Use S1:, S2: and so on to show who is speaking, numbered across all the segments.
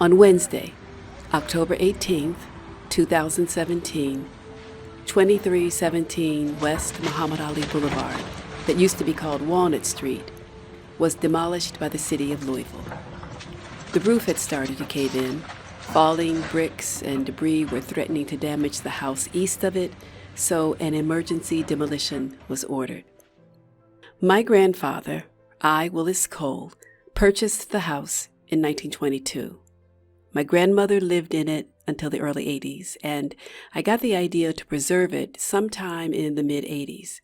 S1: On Wednesday, October 18th, 2017, 2317 West Muhammad Ali Boulevard, that used to be called Walnut Street, was demolished by the city of Louisville. The roof had started to cave in. Falling bricks and debris were threatening to damage the house east of it, so an emergency demolition was ordered. My grandfather, Willis Cole, purchased the house in 1922. My grandmother lived in it until the early 80s, and I got the idea to preserve it sometime in the mid-80s.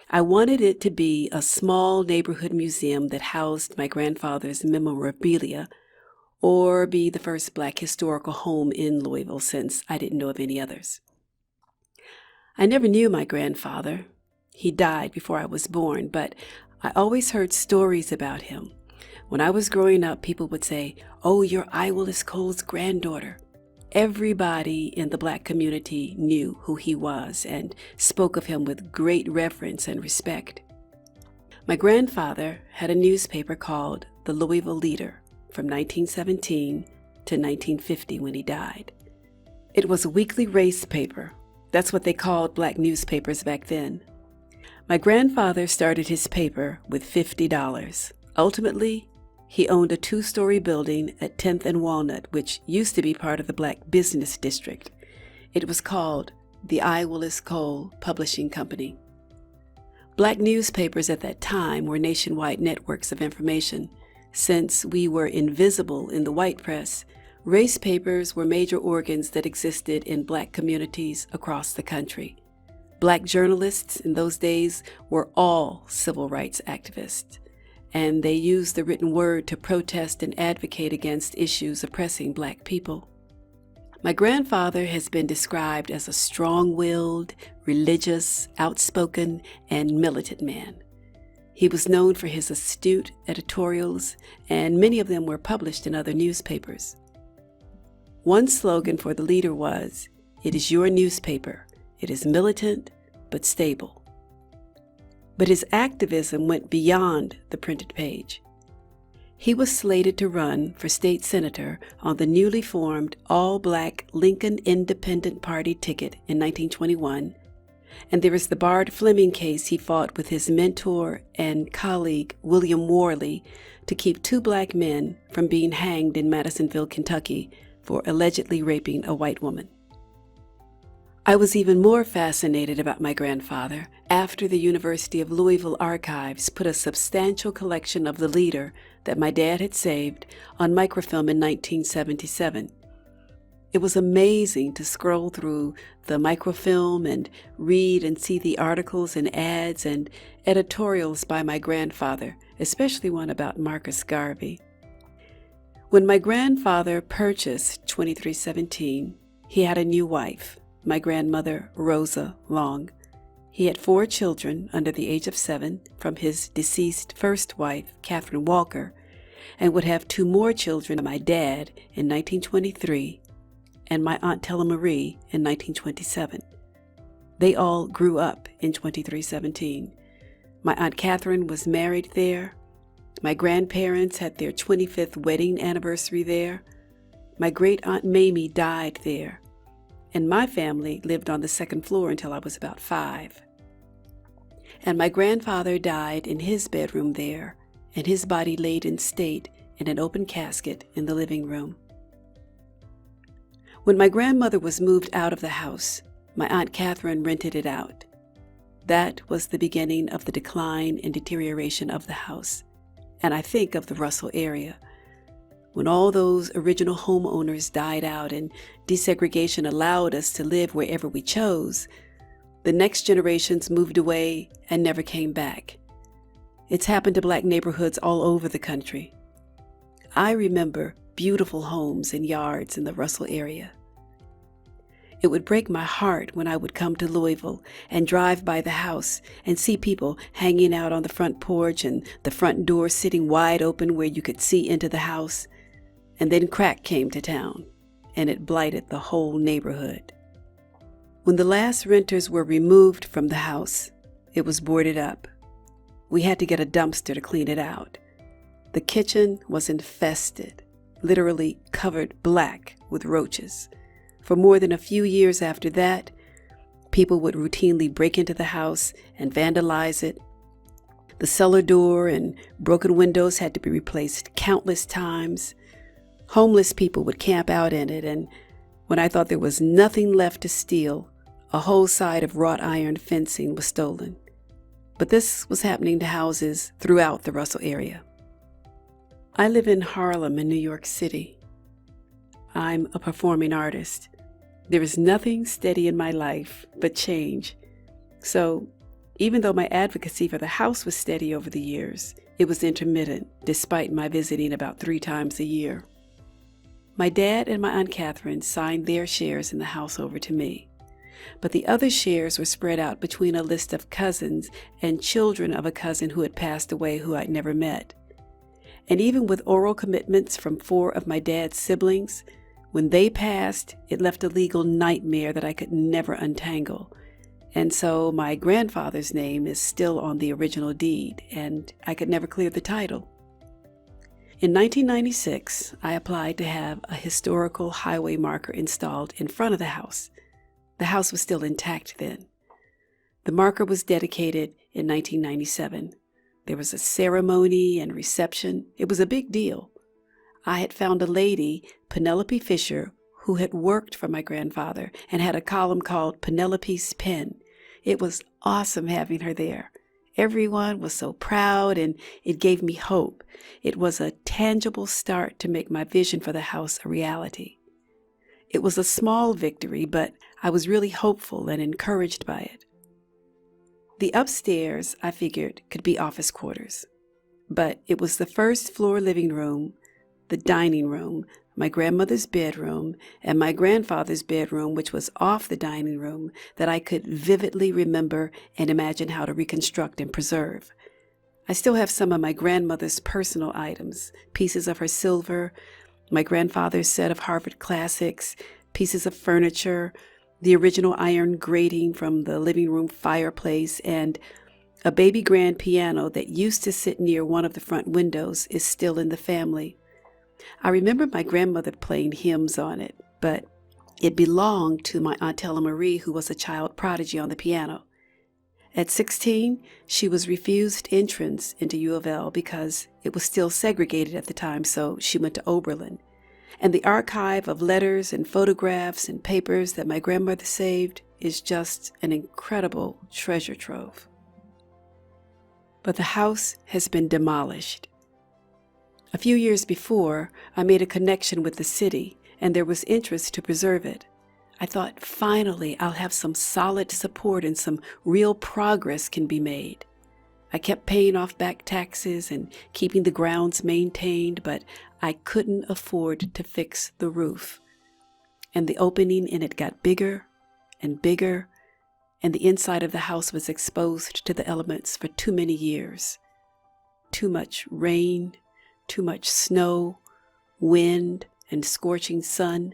S1: I wanted it to be a small neighborhood museum that housed my grandfather's memorabilia, or be the first Black historical home in Louisville, since I didn't know of any others. I never knew my grandfather. He died before I was born, but I always heard stories about him. When I was growing up, people would say, "Oh, you're Willis Cole's granddaughter." Everybody in the Black community knew who he was and spoke of him with great reverence and respect. My grandfather had a newspaper called the Louisville Leader from 1917 to 1950 when he died. It was a weekly race paper. That's what they called Black newspapers back then. My grandfather started his paper with $50. Ultimately, he owned a 2-story building at 10th and Walnut, which used to be part of the Black Business District. It was called the Willis Cole Publishing Company. Black newspapers at that time were nationwide networks of information. Since we were invisible in the white press, race papers were major organs that existed in Black communities across the country. Black journalists in those days were all civil rights activists, and they used the written word to protest and advocate against issues oppressing Black people. My grandfather has been described as a strong-willed, religious, outspoken, and militant man. He was known for his astute editorials, and many of them were published in other newspapers. One slogan for the Leader was, "It is your newspaper. It is militant, but stable." But his activism went beyond the printed page. He was slated to run for state senator on the newly formed all-Black Lincoln Independent Party ticket in 1921, and there is the Bard Fleming case he fought with his mentor and colleague William Worley to keep 2 Black men from being hanged in Madisonville, Kentucky, for allegedly raping a white woman. I was even more fascinated about my grandfather after the University of Louisville archives put a substantial collection of the Leader that my dad had saved on microfilm in 1977. It was amazing to scroll through the microfilm and read and see the articles and ads and editorials by my grandfather, especially one about Marcus Garvey. When my grandfather purchased 2317, he had a new wife, my grandmother, Rosa Long. He had 4 children under the age of 7 from his deceased first wife, Catherine Walker, and would have 2 more children, my dad in 1923 and my Aunt Tella Marie in 1927. They all grew up in 2317. My Aunt Catherine was married there. My grandparents had their 25th wedding anniversary there. My great-aunt Mamie died there. And my family lived on the 2nd floor until I was about 5. And my grandfather died in his bedroom there, and his body laid in state in an open casket in the living room. When my grandmother was moved out of the house, my Aunt Catherine rented it out. That was the beginning of the decline and deterioration of the house, and I think of the Russell area. When all those original homeowners died out and desegregation allowed us to live wherever we chose, the next generations moved away and never came back. It's happened to Black neighborhoods all over the country. I remember beautiful homes and yards in the Russell area. It would break my heart when I would come to Louisville and drive by the house and see people hanging out on the front porch and the front door sitting wide open where you could see into the house. And then crack came to town, and it blighted the whole neighborhood. When the last renters were removed from the house, it was boarded up. We had to get a dumpster to clean it out. The kitchen was infested. literally covered black with roaches. For more than a few years after that, people would routinely break into the house and vandalize it. The cellar door and broken windows had to be replaced countless times. Homeless people would camp out in it, and when I thought there was nothing left to steal, a whole side of wrought iron fencing was stolen. But this was happening to houses throughout the Russell area. I live in Harlem in New York City. I'm a performing artist. There is nothing steady in my life but change. So, even though my advocacy for the house was steady over the years, it was intermittent, despite my visiting about 3 times a year. My dad and my Aunt Catherine signed their shares in the house over to me, but the other shares were spread out between a list of cousins and children of a cousin who had passed away who I'd never met. And even with oral commitments from 4 of my dad's siblings, when they passed, it left a legal nightmare that I could never untangle. And so my grandfather's name is still on the original deed, and I could never clear the title. In 1996, I applied to have a historical highway marker installed in front of the house. The house was still intact then. The marker was dedicated in 1997. There was a ceremony and reception. It was a big deal. I had found a lady, Penelope Fisher, who had worked for my grandfather and had a column called Penelope's Pen. It was awesome having her there. Everyone was so proud, and it gave me hope. It was a tangible start to make my vision for the house a reality. It was a small victory, but I was really hopeful and encouraged by it. The upstairs, I figured, could be office quarters, but it was the first floor living room, the dining room, my grandmother's bedroom, and my grandfather's bedroom, which was off the dining room, that I could vividly remember and imagine how to reconstruct and preserve. I still have some of my grandmother's personal items, pieces of her silver, my grandfather's set of Harvard classics, pieces of furniture, the original iron grating from the living room fireplace, and a baby grand piano that used to sit near one of the front windows is still in the family. I remember my grandmother playing hymns on it, but it belonged to my Aunt Ella Marie, who was a child prodigy on the piano. At 16, she was refused entrance into U of L because it was still segregated at the time, so she went to Oberlin. And the archive of letters and photographs and papers that my grandmother saved is just an incredible treasure trove. But the house has been demolished. A few years before, I made a connection with the city, and there was interest to preserve it. I thought, finally, I'll have some solid support and some real progress can be made. I kept paying off back taxes and keeping the grounds maintained, but I couldn't afford to fix the roof. And the opening in it got bigger and bigger, and the inside of the house was exposed to the elements for too many years. Too much rain, too much snow, wind, and scorching sun.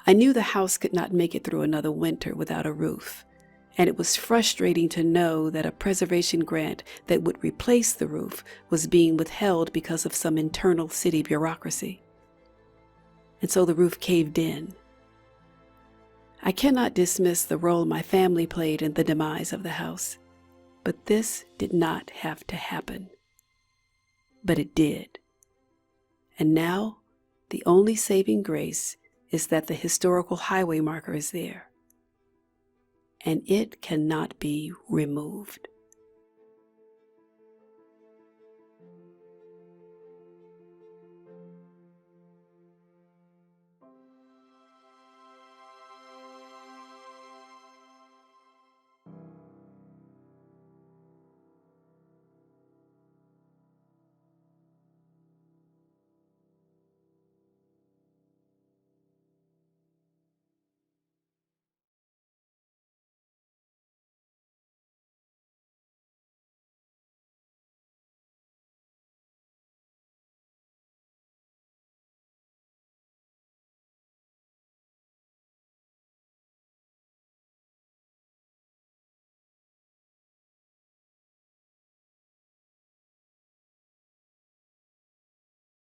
S1: I knew the house could not make it through another winter without a roof, and it was frustrating to know that a preservation grant that would replace the roof was being withheld because of some internal city bureaucracy. And so the roof caved in. I cannot dismiss the role my family played in the demise of the house, but this did not have to happen. But it did. And now, the only saving grace is that the historical highway marker is there, and it cannot be removed.